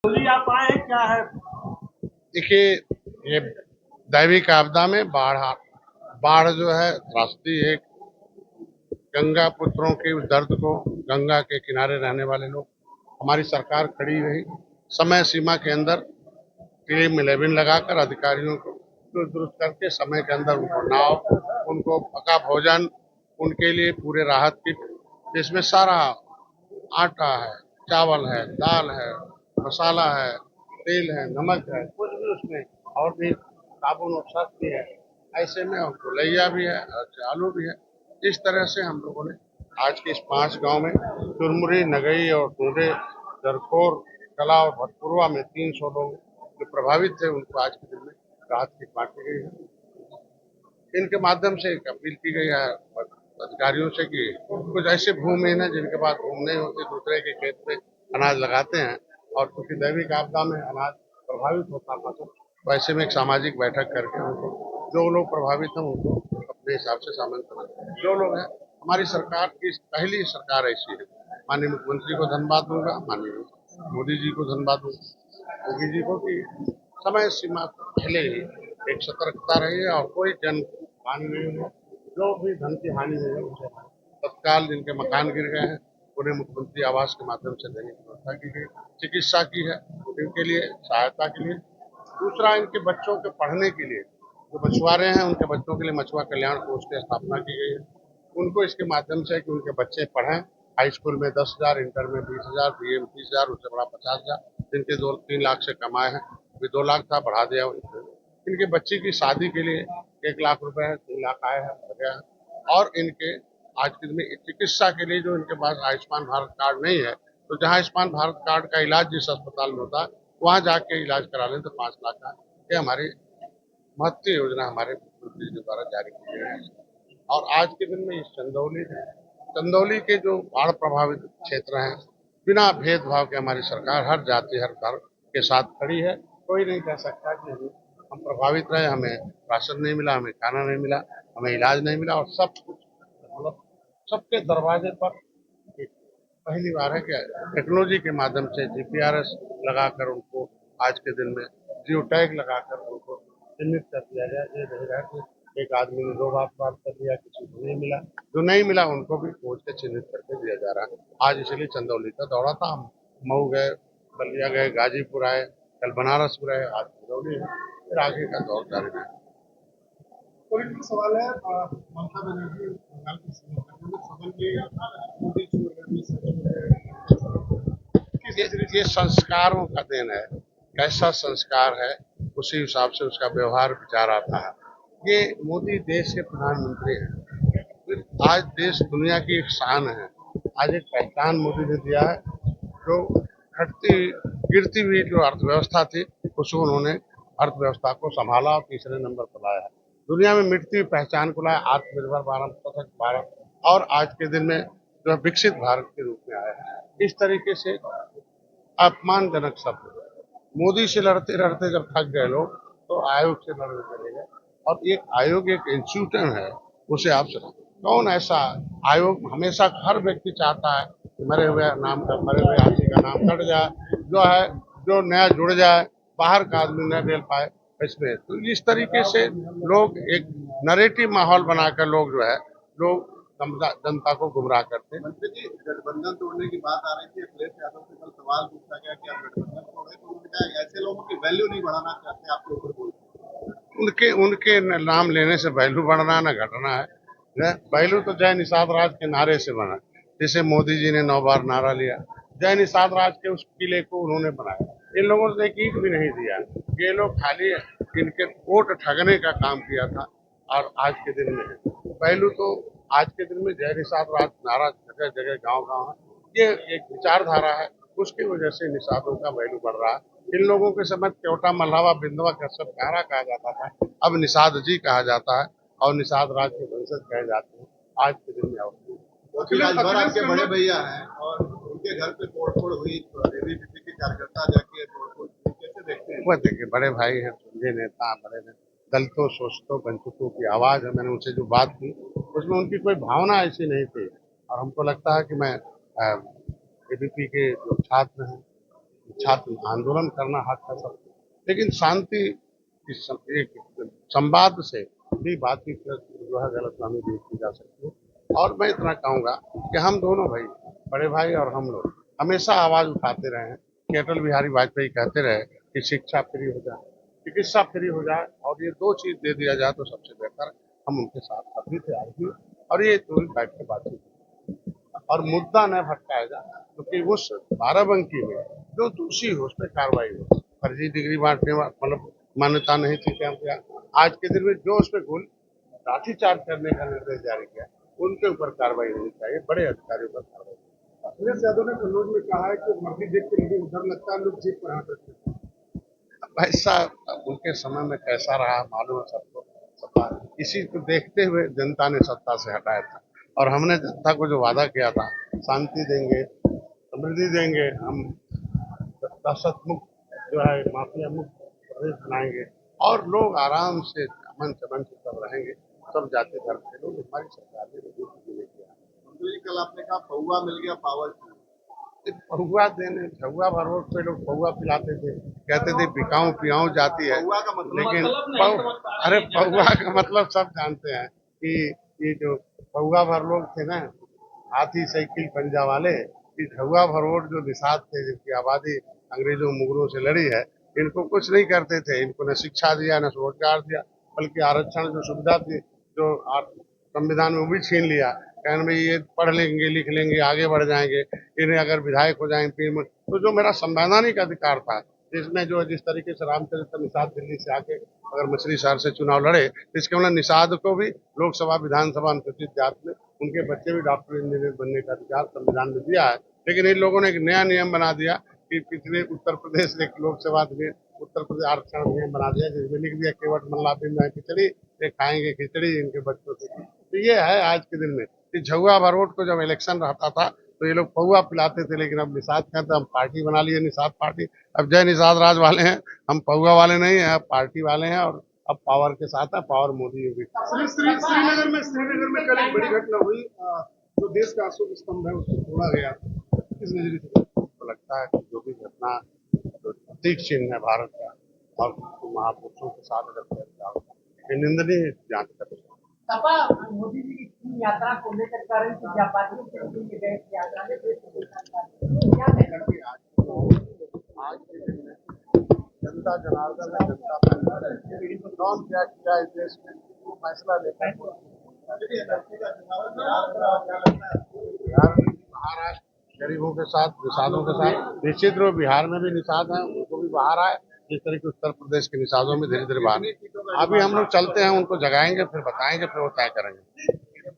बोलिए आप आए क्या है। देखिए, ये दैविक आपदा में बाढ़ बाढ़ जो है त्रासदी है। गंगा पुत्रों के उस दर्द को, गंगा के किनारे रहने वाले लोग, हमारी सरकार खड़ी रही समय सीमा के अंदर। टीम 11 लगाकर अधिकारियों को दुरुस्त करके समय के अंदर उनको नाव, उनको पका भोजन, उनके लिए पूरे राहत किट जिसमें सारा आटा है, चावल है, दाल है, मसाला है, तेल है, नमक है, कुछ भी उसमें और भी साबुन और सर्फ भी है। ऐसे में और गोलैया भी है और आलू भी है। इस तरह से हम लोगों ने आज के इस 5 गांव में चुरमुरी, नगई और टूडे, जरखोर, कला और भटपुरवा में 300 लोग जो प्रभावित थे उनको आज के दिन में राहत किट बांटी गई है। इनके माध्यम से एक अपील की गई है अधिकारियों से कि कुछ ऐसे भूमिहीन है जिनके पास भूमि नहीं होती, दूसरे के खेत पे अनाज लगाते हैं और क्योंकि दैविक आपदा में अनाज प्रभावित होता था तो ऐसे में एक सामाजिक बैठक करके उनको, जो लोग प्रभावित हैं उनको अपने हिसाब से शामिल करें। जो लोग हैं, हमारी सरकार की पहली सरकार ऐसी है। माननीय मुख्यमंत्री को धन्यवाद दूंगा, माननीय मोदी जी को धन्यवाद दूंगा, योगी जी को कि समय सीमा से पहले ही एक सतर्कता रही है और कोई जन हानि नहीं हुआ। जो भी धन की हानि हुई है उसे तत्काल जिनके मकान गिर गए हैं उन्हें मुख्यमंत्री आवास के माध्यम से देने की व्यवस्था की गई, चिकित्सा की है इनके लिए, सहायता के लिए। दूसरा, इनके बच्चों के पढ़ने के लिए जो मछुआरे हैं उनके बच्चों के लिए मछुआ कल्याण कोष की स्थापना की गई है। उनको इसके माध्यम से कि उनके बच्चे पढ़ें। हाई स्कूल में 10,000, इंटर में 20,000, बीए में 30,000, उससे बड़ा 50,000। जिनके 2-3 लाख से कमाए हैं, अभी 2 लाख था, बढ़ा दिया। इनके बच्चे की शादी के लिए 1 लाख रुपए है, 3 लाख आए हैं, बढ़ गया है। और इनके आज के दिन में चिकित्सा के लिए जो इनके पास आयुष्मान भारत कार्ड नहीं है, तो जहां आयुष्मान भारत कार्ड का इलाज जिस अस्पताल में होता है वहां जाके इलाज करा लें तो 5 लाख का। ये हमारी महत्वपूर्ण योजना हमारे मुख्यमंत्री जी द्वारा जारी की गई है। और आज के दिन में इस चंदौली के जो बाढ़ प्रभावित क्षेत्र हैं, बिना भेदभाव के हमारी सरकार हर जाति हर धर्म के साथ खड़ी है। कोई नहीं कह सकता कि हम प्रभावित रहे, हमें राशन नहीं मिला, हमें खाना नहीं मिला, हमें इलाज नहीं मिला, और सब कुछ मतलब सबके दरवाजे पर पहली बार है कि टेक्नोलॉजी के माध्यम से जीपीआरएस लगाकर उनको आज के दिन में जियो टैग लगाकर उनको चिन्हित कर दिया गया। ये नहीं रहा कि एक आदमी ने 2 बार बात कर दिया, किसी को नहीं मिला, जो नहीं मिला उनको भी खोज के चिन्हित करके दिया जा रहा है। आज इसलिए चंदौली का दौरा था, हम मऊ गए, बलिया गए, गाजीपुर आए, कल बनारस गए, आज चंदौली है, फिर आगे का दौर जारी है। पॉलिटिकल सवाल है। ममता बनर्जी बंगाल की सीएम है, सदन में मोदी ये संस्कारों का देन है। कैसा संस्कार है उसी हिसाब से उसका व्यवहार विचार आता है। ये मोदी देश के प्रधानमंत्री हैं। आज देश दुनिया की एक शान है। आज एक पहचान मोदी ने दिया है। जो घटती गिरती हुई जो अर्थव्यवस्था थी उसको उन्होंने अर्थव्यवस्था को संभाला और तीसरे नंबर पर लाया है। दुनिया में मिटती हुई पहचान को लाया, आत्मनिर्भर भारत, सशक्त भारत, और आज के दिन में जो है विकसित भारत के रूप में आया है। इस तरीके से अपमानजनक शब्द, मोदी से लड़ते लड़ते जब थक गए लोग तो आयोग से लड़ने चले गए। और एक आयोग एक इंस्टीट्यूशन है, उसे आप कौन ऐसा आयोग, हमेशा हर व्यक्ति चाहता है कि मरे हुए हाथी का नाम कट जाए, जो है जो नया जुड़ जाए, बाहर का आदमी न रेल पाए इसमें। तो इस तरीके से लोग एक नरेटिव माहौल बनाकर लोग जो है लोग जनता को गुमराह करते हैं। मंत्री जी, गठबंधन तोड़ने की बात आ रही थी, अखिलेश यादव से कल सवाल पूछा गया कि आप गठबंधन तोड़े, तो उन्होंने कहा ऐसे लोगों की वैल्यू नहीं बढ़ाना चाहते, आपके ऊपर बोलते उनके उनके नाम लेने से वैल्यू बढ़ना न घटना है। वैल्यू तो जय निषाद राज के नारे से बना, जैसे मोदी जी ने 9 बार नारा लिया, जय निषाद राज के उस किले को उन्होंने बनाया। इन लोगों ने एक ईंट भी नहीं दिया। ये लोग खाली इनके वोट ठगने का काम किया था। और आज के दिन में वैल्यू तो आज के दिन में जय निषाद राज नारा जगह जगह गांव गांव है। ये एक विचारधारा है, उसकी वजह से निषादों का वैल्यू बढ़ रहा है। इन लोगों के समय केवटा मल्लावा बिंदवा कश्यप कारा कहा जाता था, अब निषाद जी कहा जाता है और निषाद राज के वंशज कहे जाते हैं आज के दिन में। हैं। राजभर आपके बड़े भैया हैं और उनके घर पे तोड़फोड़ हुई, एबीवीपी के कार्यकर्ता जाके तोड़फोड़ की, कैसे देखते हैं? वह देखिए, बड़े भाई हैं, समझे नेता, बड़े दलितों, शोषितों, वंचितों की आवाज है। मैंने उनसे जो बात की उसमें उनकी कोई भावना ऐसी नहीं थी। और हमको लगता है कि मैं एबीपी के जो छात्र हैं, छात्र आंदोलन करना हक है सब, लेकिन शांति एक संवाद से भी बातचीत जो है गलतफहमी दूर की जा सकती है। और मैं इतना कहूंगा कि हम दोनों भाई, बड़े भाई और हम लोग हमेशा आवाज उठाते रहे हैं कि अटल बिहारी वाजपेयी कहते रहे कि शिक्षा फ्री हो जाए, चिकित्सा फ्री हो जाए, और ये दो चीज दे दिया जाए तो सबसे बेहतर। हम उनके साथ अभी थे आज भी, और ये दोनों बैठ के बातचीत और मुद्दा न भटकाया जाए, क्योंकि उस बाराबंकी में जो दोषी हो उस पर कार्रवाई हो। फर्जी डिग्री बांटने मतलब मान्यता नहीं थी क्या क्या, आज के दिन में जो उस पर गोल लाठीचार्ज करने का निर्देश जारी किया, उनके ऊपर कार्रवाई होनी चाहिए, बड़े अधिकारियों पर कार्रवाई। अखिलेश यादव ने कन्नौज में कहा है कि वर्दी देख के लोगों को डर लगता है, लोग जीप पर हाथ रखते हैं। ऐसा उनके समय में कैसा रहा मालूम है सबको, सत्ता इसी को देखते हुए जनता ने सत्ता से हटाया था, और हमने जनता को जो वादा किया था, शांति देंगे, समृद्धि देंगे, हम दहशत मुक्त जो है माफिया मुक्त प्रदेश बनाएंगे, और लोग आराम से अमन चमन से सब रहेंगे, सब जाति धर्म के लोग। हमारी सरकार ने बिल्कुल किया। तो ये कल आपने कहा पौवा मिल गया पावर। पहुआ देने झुआ भर रोड पे लोग पहुआ पिलाते थे, कहते थे बिकाऊ पियाऊ जाती है, पौवा का मतलब लेकिन नहीं समझता अरे पहुआ का मतलब सब जानते हैं कि ये जो पहुआ भर लोग थे ना, हाथी साइकिल पंजा वाले, कि झुआ भर रोड जो निषाद थे जिनकी आबादी अंग्रेजों मुगलों से लड़ी है, इनको कुछ नहीं करते थे, इनको न शिक्षा दिया न रोजगार दिया, बल्कि आरक्षण जो सुविधा थी जो संविधान में वो भी छीन लिया। कहने में ये पढ़ लेंगे लिख लेंगे आगे बढ़ जाएंगे, इन्हें अगर विधायक हो जाएंगे तो जो मेरा संवैधानिक अधिकार था, जिसमें जो जिस तरीके से रामचरित्र निषाद दिल्ली से आके अगर मछली शहर से चुनाव लड़े, इसके मतलब निषाद को भी लोकसभा विधानसभा अनुसूचित जाति में उनके बच्चे भी डॉक्टर इंजीनियर बनने का अधिकार संविधान में दिया है। लेकिन इन लोगों ने एक नया नियम बना दिया कि पिछले उत्तर प्रदेश एक लोकसभा में उत्तर प्रदेश आरक्षण नियम बना दिया, जिसमें लिख दिया केवट मल्लापी में खिचड़ी, ये खाएंगे खिचड़ी इनके बच्चों से। तो ये है आज के दिन में कि झुआ भरोट को जब इलेक्शन रहता था तो ये लोग पौआ पिलाते थे, लेकिन अब निषाद कहते हम पार्टी बना लिए निषाद पार्टी। अब जय निषाद राज वाले हैं, हम पौआ वाले नहीं है, अब पार्टी वाले हैं, और अब पावर के साथ है, पावर मोदी योगी। श्रीनगर में कल एक बड़ी घटना हुई, जो देश का अशोक स्तंभ है उसको तोड़ा गया, किस नजरिए से? तो लगता है कि जो भी घटना जो प्रतीक चिन्ह है भारत का और महापुरुषों के साथ अगर ये निंदनीय जांच कर। सपा मोदी जी की चीन यात्रा को लेकर कारण की जापानियों के रूप में गए यात्रा में देश को क्या आज के दिन में जनता जनार्दन है, जनता फैसला कौन क्या किया इस देश में वो फैसला लेता है। बिहार में बाहर आए, गरीबों के साथ निषादों के साथ, निश्चित रूप बिहार में भी निषाद हैं, उनको भी बाहर आए, जिस तरीके उत्तर प्रदेश के निषादों में धीरे धीरे बाहर। अभी हम लोग चलते हैं, उनको जगाएंगे, फिर बताएंगे, फिर वो तय करेंगे।